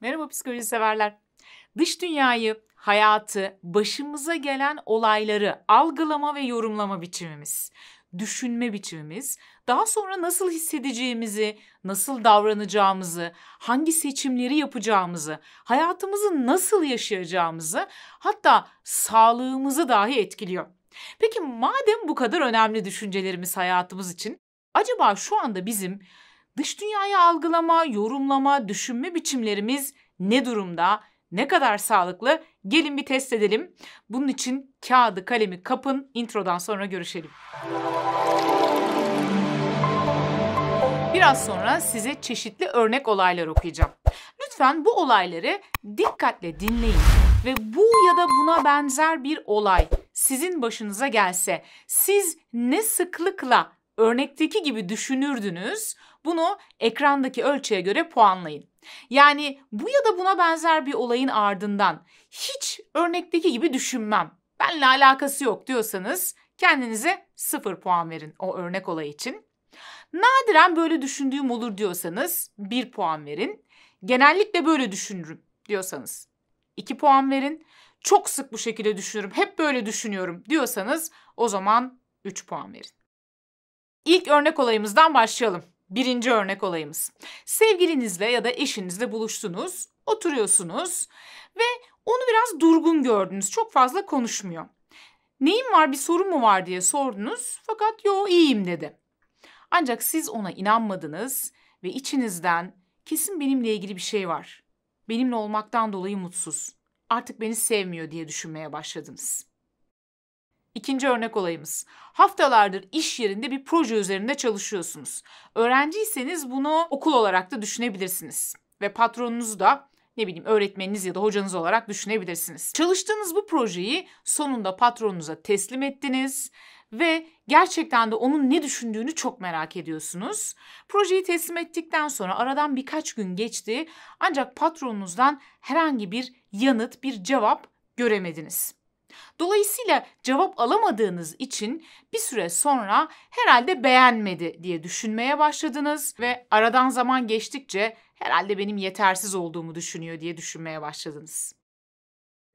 Merhaba psikoloji severler. Dış dünyayı, hayatı, başımıza gelen olayları algılama ve yorumlama biçimimiz, düşünme biçimimiz, daha sonra nasıl hissedeceğimizi, nasıl davranacağımızı, hangi seçimleri yapacağımızı, hayatımızı nasıl yaşayacağımızı, hatta sağlığımızı dahi etkiliyor. Peki madem bu kadar önemli düşüncelerimiz hayatımız için, acaba şu anda bizim dış dünyayı algılama, yorumlama, düşünme biçimlerimiz ne durumda, ne kadar sağlıklı? Gelin bir test edelim. Bunun için kağıdı, kalemi kapın, introdan sonra görüşelim. Biraz sonra size çeşitli örnek olaylar okuyacağım. Lütfen bu olayları dikkatle dinleyin ve bu ya da buna benzer bir olay sizin başınıza gelse, siz ne sıklıkla örnekteki gibi düşünürdünüz? Bunu ekrandaki ölçüye göre puanlayın. Yani bu ya da buna benzer bir olayın ardından hiç örnekteki gibi düşünmem, benimle alakası yok diyorsanız kendinize 0 puan verin o örnek olay için. Nadiren böyle düşündüğüm olur diyorsanız 1 puan verin. Genellikle böyle düşünürüm diyorsanız 2 puan verin. Çok sık bu şekilde düşünürüm, hep böyle düşünüyorum diyorsanız o zaman 3 puan verin. İlk örnek olayımızdan başlayalım. Birinci örnek olayımız. Sevgilinizle ya da eşinizle buluştunuz, oturuyorsunuz ve onu biraz durgun gördünüz. Çok fazla konuşmuyor. Neyin var, bir sorun mu var diye sordunuz fakat yo iyiyim dedi. Ancak siz ona inanmadınız ve içinizden kesin benimle ilgili bir şey var. Benimle olmaktan dolayı mutsuz. Artık beni sevmiyor diye düşünmeye başladınız. İkinci örnek olayımız. Haftalardır iş yerinde bir proje üzerinde çalışıyorsunuz. Öğrenciyseniz bunu okul olarak da düşünebilirsiniz. Ve patronunuzu da öğretmeniniz ya da hocanız olarak düşünebilirsiniz. Çalıştığınız bu projeyi sonunda patronunuza teslim ettiniz ve gerçekten de onun ne düşündüğünü çok merak ediyorsunuz. Projeyi teslim ettikten sonra aradan birkaç gün geçti ancak patronunuzdan herhangi bir yanıt, bir cevap göremediniz. Dolayısıyla cevap alamadığınız için bir süre sonra herhalde beğenmedi diye düşünmeye başladınız ve aradan zaman geçtikçe herhalde benim yetersiz olduğumu düşünüyor diye düşünmeye başladınız.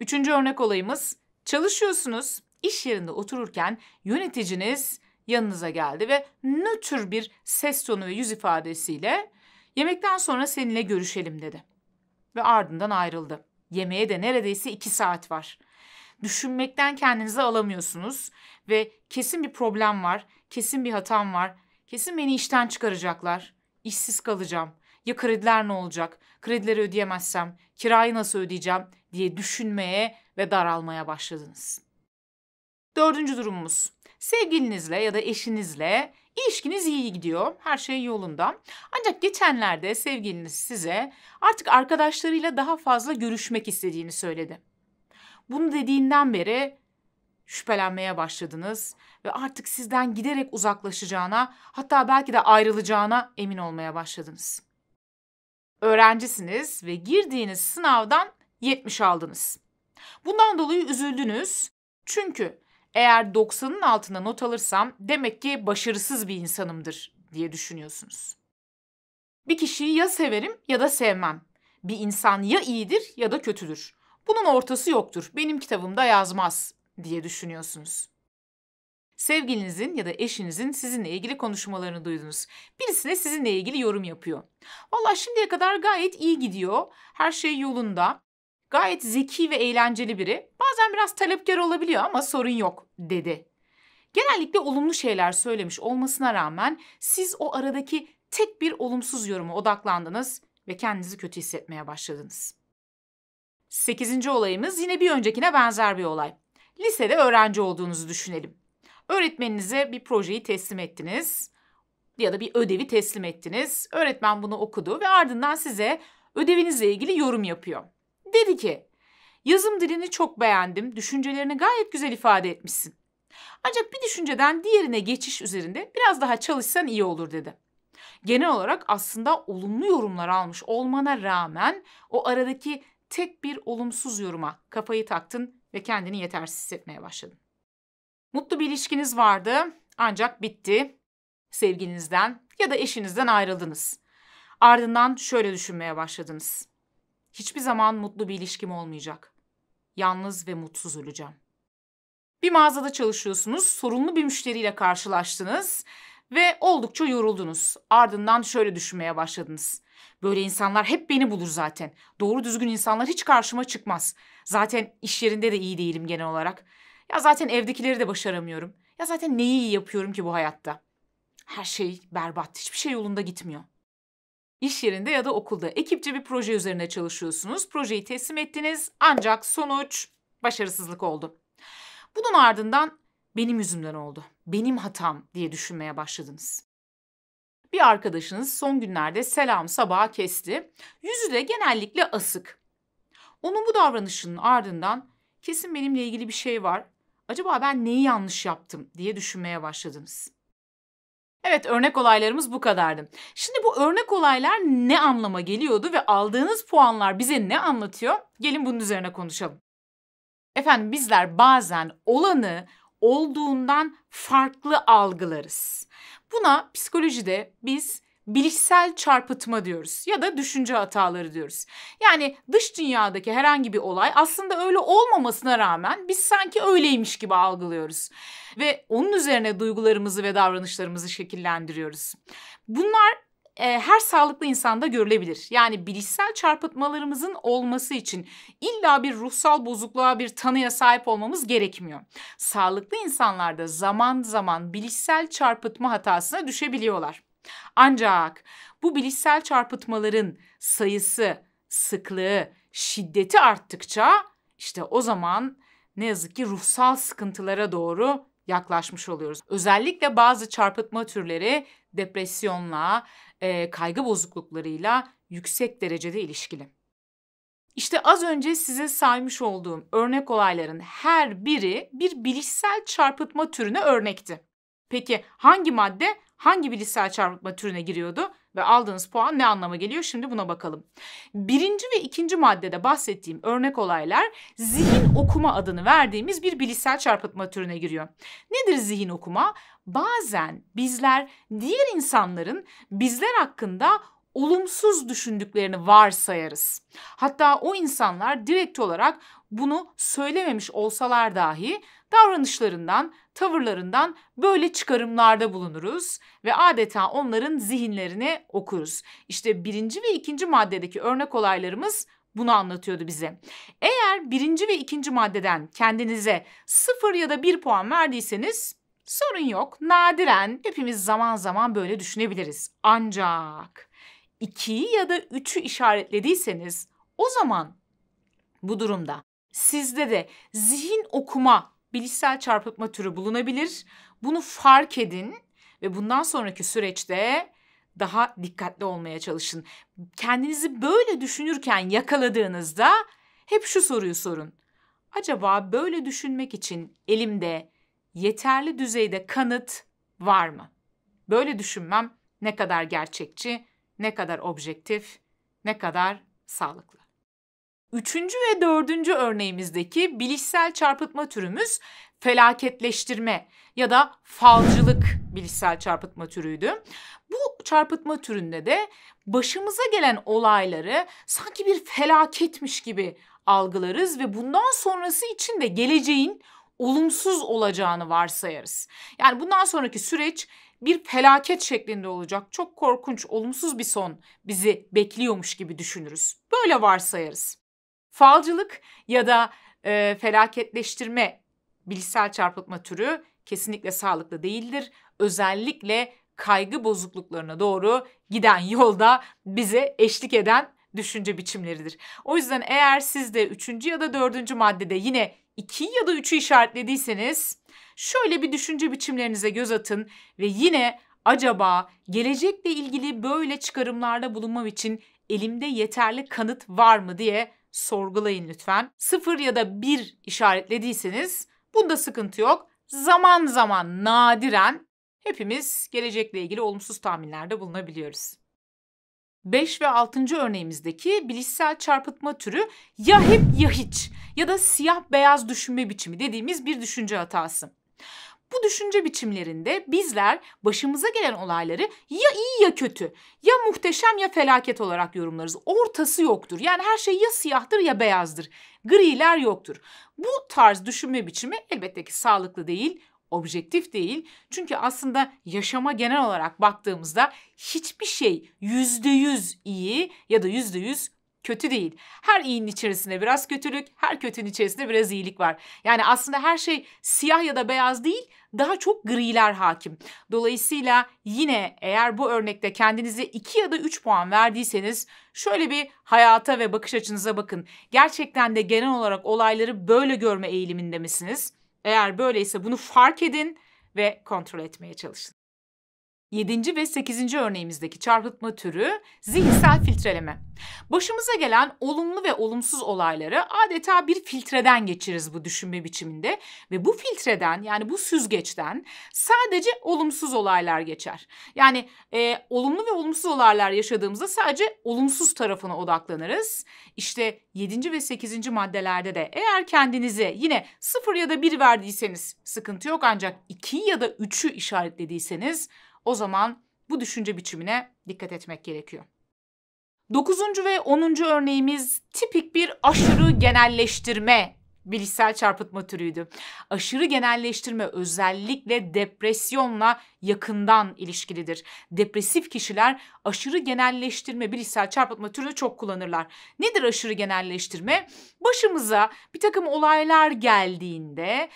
Üçüncü örnek olayımız, çalışıyorsunuz, iş yerinde otururken yöneticiniz yanınıza geldi ve nötr bir ses tonu ve yüz ifadesiyle yemekten sonra seninle görüşelim dedi. Ve ardından ayrıldı. Yemeğe de neredeyse 2 saat var. Düşünmekten kendinizi alamıyorsunuz ve kesin bir problem var, kesin bir hatam var, kesin beni işten çıkaracaklar, işsiz kalacağım, ya krediler ne olacak, kredileri ödeyemezsem, kirayı nasıl ödeyeceğim diye düşünmeye ve daralmaya başladınız. Dördüncü durumumuz, sevgilinizle ya da eşinizle ilişkiniz iyi gidiyor, her şey yolunda. Ancak geçenlerde sevgiliniz size artık arkadaşlarıyla daha fazla görüşmek istediğini söyledi. Bunu dediğinden beri şüphelenmeye başladınız ve artık sizden giderek uzaklaşacağına, hatta belki de ayrılacağına emin olmaya başladınız. Öğrencisiniz ve girdiğiniz sınavdan 70 aldınız. Bundan dolayı üzüldünüz. Çünkü eğer 90'ın altına not alırsam demek ki başarısız bir insanımdır diye düşünüyorsunuz. Bir kişiyi ya severim ya da sevmem. Bir insan ya iyidir ya da kötüdür. Bunun ortası yoktur. Benim kitabımda yazmaz diye düşünüyorsunuz. Sevgilinizin ya da eşinizin sizinle ilgili konuşmalarını duydunuz. Birisi de sizinle ilgili yorum yapıyor. Vallahi şimdiye kadar gayet iyi gidiyor. Her şey yolunda. Gayet zeki ve eğlenceli biri. Bazen biraz talepkar olabiliyor ama sorun yok dedi. Genellikle olumlu şeyler söylemiş olmasına rağmen siz o aradaki tek bir olumsuz yoruma odaklandınız ve kendinizi kötü hissetmeye başladınız. 8. olayımız yine bir öncekine benzer bir olay. Lisede öğrenci olduğunuzu düşünelim. Öğretmeninize bir projeyi teslim ettiniz ya da bir ödevi teslim ettiniz. Öğretmen bunu okudu ve ardından size ödevinizle ilgili yorum yapıyor. Dedi ki, yazım dilini çok beğendim, düşüncelerini gayet güzel ifade etmişsin. Ancak bir düşünceden diğerine geçiş üzerinde biraz daha çalışsan iyi olur dedi. Genel olarak aslında olumlu yorumlar almış olmana rağmen o aradaki tek bir olumsuz yoruma kafayı taktın ve kendini yetersiz hissetmeye başladın. Mutlu bir ilişkiniz vardı ancak bitti. Sevgilinizden ya da eşinizden ayrıldınız. Ardından şöyle düşünmeye başladınız. hiçbir zaman mutlu bir ilişkim olmayacak. Yalnız ve mutsuz öleceğim. Bir mağazada çalışıyorsunuz, sorunlu bir müşteriyle karşılaştınız ve oldukça yoruldunuz. Ardından şöyle düşünmeye başladınız. Böyle insanlar hep beni bulur zaten. Doğru düzgün insanlar hiç karşıma çıkmaz. Zaten iş yerinde de iyi değilim genel olarak. Ya zaten evdekileri de başaramıyorum. Ya zaten neyi iyi yapıyorum ki bu hayatta? Her şey berbat, hiçbir şey yolunda gitmiyor. İş yerinde ya da okulda ekipçe bir proje üzerine çalışıyorsunuz. Projeyi teslim ettiniz ancak sonuç başarısızlık oldu. Bunun ardından benim yüzümden oldu, benim hatam diye düşünmeye başladınız. Bir arkadaşınız son günlerde selam sabaha kesti. Yüzü de genellikle asık. Onun bu davranışının ardından kesin benimle ilgili bir şey var. Acaba ben neyi yanlış yaptım diye düşünmeye başladınız. Evet, örnek olaylarımız bu kadardı. Şimdi bu örnek olaylar ne anlama geliyordu ve aldığınız puanlar bize ne anlatıyor? Gelin bunun üzerine konuşalım. Efendim bizler bazen olanı olduğundan farklı algılarız. Buna psikolojide biz bilişsel çarpıtma diyoruz ya da düşünce hataları diyoruz. Yani dış dünyadaki herhangi bir olay aslında öyle olmamasına rağmen biz sanki öyleymiş gibi algılıyoruz. Ve onun üzerine duygularımızı ve davranışlarımızı şekillendiriyoruz. Bunlar her sağlıklı insanda görülebilir. Yani bilişsel çarpıtmalarımızın olması için illa bir ruhsal bozukluğa, bir tanıya sahip olmamız gerekmiyor. Sağlıklı insanlarda zaman zaman bilişsel çarpıtma hatasına düşebiliyorlar. Ancak bu bilişsel çarpıtmaların sayısı, sıklığı, şiddeti arttıkça işte o zaman ne yazık ki ruhsal sıkıntılara doğru yaklaşmış oluyoruz. Özellikle bazı çarpıtma türleri depresyonla, kaygı bozukluklarıyla yüksek derecede ilişkili. İşte az önce size saymış olduğum örnek olayların her biri bir bilişsel çarpıtma türüne örnekti. Peki hangi madde hangi bilişsel çarpıtma türüne giriyordu ve aldığınız puan ne anlama geliyor? Şimdi buna bakalım. Birinci ve ikinci maddede bahsettiğim örnek olaylar zihin okuma adını verdiğimiz bir bilişsel çarpıtma türüne giriyor. Nedir zihin okuma? Bazen bizler diğer insanların bizler hakkında olumsuz düşündüklerini varsayarız. Hatta o insanlar direkt olarak bunu söylememiş olsalar dahi davranışlarından, tavırlarından böyle çıkarımlarda bulunuruz ve adeta onların zihinlerini okuruz. İşte birinci ve ikinci maddedeki örnek olaylarımız bunu anlatıyordu bize. Eğer birinci ve ikinci maddeden kendinize 0 ya da 1 puan verdiyseniz sorun yok. Nadiren hepimiz zaman zaman böyle düşünebiliriz. Ancak 2'yi ya da 3'ü işaretlediyseniz o zaman bu durumda sizde de zihin okuma, bilişsel çarpıtma türü bulunabilir. Bunu fark edin ve bundan sonraki süreçte daha dikkatli olmaya çalışın. Kendinizi böyle düşünürken yakaladığınızda hep şu soruyu sorun. Acaba böyle düşünmek için elimde yeterli düzeyde kanıt var mı? Böyle düşünmem ne kadar gerçekçi, ne kadar objektif, ne kadar sağlıklı. Üçüncü ve dördüncü örneğimizdeki bilişsel çarpıtma türümüz felaketleştirme ya da falcılık bilişsel çarpıtma türüydü. Bu çarpıtma türünde de başımıza gelen olayları sanki bir felaketmiş gibi algılarız ve bundan sonrası için de geleceğin olumsuz olacağını varsayarız. Yani bundan sonraki süreç bir felaket şeklinde olacak. Çok korkunç, olumsuz bir son bizi bekliyormuş gibi düşünürüz. Böyle varsayarız. Falcılık ya da felaketleştirme bilişsel çarpıtma türü kesinlikle sağlıklı değildir. Özellikle kaygı bozukluklarına doğru giden yolda bize eşlik eden düşünce biçimleridir. O yüzden eğer siz de 3. ya da 4. maddede yine 2 ya da 3'ü işaretlediyseniz şöyle bir düşünce biçimlerinize göz atın ve yine acaba gelecekle ilgili böyle çıkarımlarda bulunmam için elimde yeterli kanıt var mı diye sorgulayın lütfen. 0 ya da 1 işaretlediyseniz bunda sıkıntı yok. Zaman zaman nadiren hepimiz gelecekle ilgili olumsuz tahminlerde bulunabiliyoruz. 5 ve 6. örneğimizdeki bilişsel çarpıtma türü ya hep ya hiç ya da siyah beyaz düşünme biçimi dediğimiz bir düşünce hatası. Bu düşünce biçimlerinde bizler başımıza gelen olayları ya iyi ya kötü, ya muhteşem ya felaket olarak yorumlarız. Ortası yoktur. Yani her şey ya siyahtır ya beyazdır. Griler yoktur. Bu tarz düşünme biçimi elbette ki sağlıklı değil, objektif değil. Çünkü aslında yaşama genel olarak baktığımızda hiçbir şey %100 iyi ya da %100 kötü değil. Her iyinin içerisinde biraz kötülük, her kötünün içerisinde biraz iyilik var. Yani aslında her şey siyah ya da beyaz değil, daha çok griler hakim. Dolayısıyla yine eğer bu örnekte kendinize 2 ya da 3 puan verdiyseniz şöyle bir hayata ve bakış açınıza bakın. Gerçekten de genel olarak olayları böyle görme eğiliminde misiniz? Eğer böyleyse bunu fark edin ve kontrol etmeye çalışın. 7. ve 8. örneğimizdeki çarpıtma türü zihinsel filtreleme. Başımıza gelen olumlu ve olumsuz olayları adeta bir filtreden geçiririz bu düşünme biçiminde ve bu filtreden, yani bu süzgeçten sadece olumsuz olaylar geçer. Yani olumlu ve olumsuz olaylar yaşadığımızda sadece olumsuz tarafına odaklanırız. İşte 7. ve 8. maddelerde de eğer kendinize yine 0 ya da 1 verdiyseniz sıkıntı yok, ancak 2 ya da 3'ü işaretlediyseniz o zaman bu düşünce biçimine dikkat etmek gerekiyor. 9. ve 10. örneğimiz tipik bir aşırı genelleştirme bilişsel çarpıtma türüydü. Aşırı genelleştirme özellikle depresyonla yakından ilişkilidir. Depresif kişiler aşırı genelleştirme bilişsel çarpıtma türünü çok kullanırlar. Nedir aşırı genelleştirme? Başımıza bir takım olaylar geldiğinde,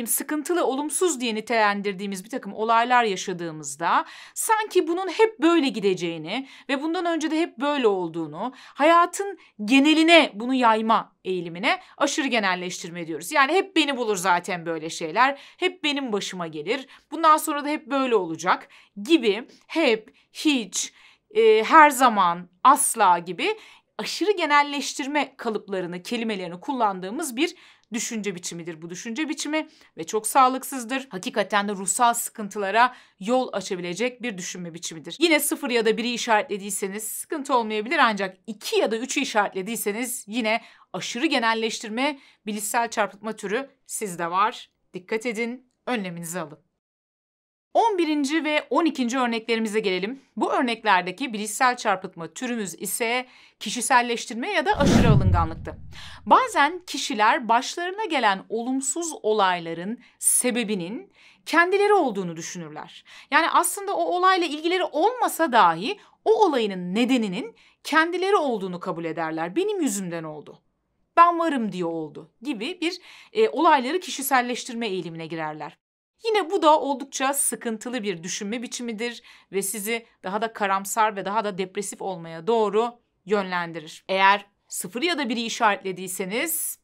sıkıntılı, olumsuz diye nitelendirdiğimiz bir takım olaylar yaşadığımızda sanki bunun hep böyle gideceğini ve bundan önce de hep böyle olduğunu, hayatın geneline bunu yayma eğilimine aşırı genelleştirme diyoruz. Yani hep beni bulur zaten böyle şeyler, hep benim başıma gelir, bundan sonra da hep böyle olacak gibi, hep, hiç, her zaman, asla gibi aşırı genelleştirme kalıplarını, kelimelerini kullandığımız bir düşünce biçimidir bu düşünce biçimi ve çok sağlıksızdır. Hakikaten de ruhsal sıkıntılara yol açabilecek bir düşünme biçimidir. Yine 0 ya da 1'i işaretlediyseniz sıkıntı olmayabilir, ancak 2 ya da 3'ü işaretlediyseniz yine aşırı genelleştirme bilişsel çarpıtma türü sizde var. Dikkat edin, önleminizi alın. 11. ve 12. örneklerimize gelelim. Bu örneklerdeki bilişsel çarpıtma türümüz ise kişiselleştirme ya da aşırı alınganlıktı. Bazen kişiler başlarına gelen olumsuz olayların sebebinin kendileri olduğunu düşünürler. Yani aslında o olayla ilgileri olmasa dahi o olayın nedeninin kendileri olduğunu kabul ederler. Benim yüzümden oldu, ben varım diye oldu gibi bir olayları kişiselleştirme eğilimine girerler. Yine bu da oldukça sıkıntılı bir düşünme biçimidir ve sizi daha da karamsar ve daha da depresif olmaya doğru yönlendirir. Eğer 0 ya da 1'i işaretlediyseniz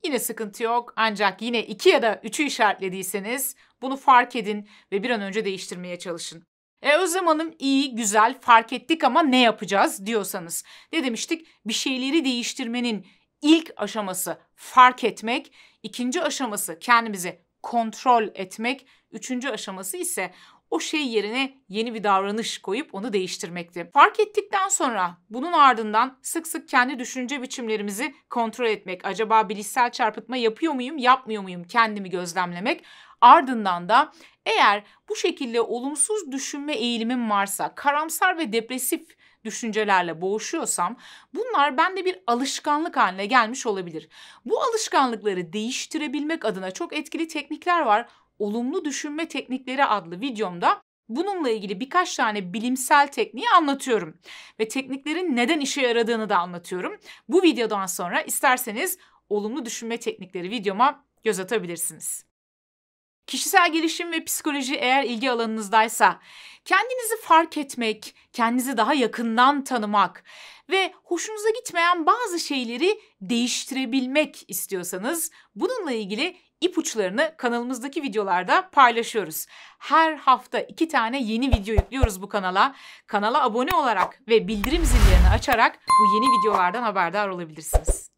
yine sıkıntı yok, ancak yine 2 ya da 3'ü işaretlediyseniz bunu fark edin ve bir an önce değiştirmeye çalışın. Özlem Hanım, iyi, güzel, fark ettik ama ne yapacağız diyorsanız, ne demiştik? Bir şeyleri değiştirmenin ilk aşaması fark etmek, ikinci aşaması kendimizi kontrol etmek, üçüncü aşaması ise o şey yerine yeni bir davranış koyup onu değiştirmekti. Fark ettikten sonra bunun ardından sık sık kendi düşünce biçimlerimizi kontrol etmek. Acaba bilişsel çarpıtma yapıyor muyum, yapmıyor muyum? Kendimi gözlemlemek. Ardından da eğer bu şekilde olumsuz düşünme eğilimim varsa, karamsar ve depresif düşüncelerle boğuşuyorsam, bunlar bende bir alışkanlık haline gelmiş olabilir. Bu alışkanlıkları değiştirebilmek adına çok etkili teknikler var. Olumlu düşünme teknikleri adlı videomda bununla ilgili birkaç tane bilimsel tekniği anlatıyorum. Ve tekniklerin neden işe yaradığını da anlatıyorum. Bu videodan sonra isterseniz olumlu düşünme teknikleri videoma göz atabilirsiniz. Kişisel gelişim ve psikoloji eğer ilgi alanınızdaysa, kendinizi fark etmek, kendinizi daha yakından tanımak ve hoşunuza gitmeyen bazı şeyleri değiştirebilmek istiyorsanız, bununla ilgili ipuçlarını kanalımızdaki videolarda paylaşıyoruz. Her hafta 2 tane yeni video yüklüyoruz bu kanala. Kanala abone olarak ve bildirim zillerini açarak bu yeni videolardan haberdar olabilirsiniz.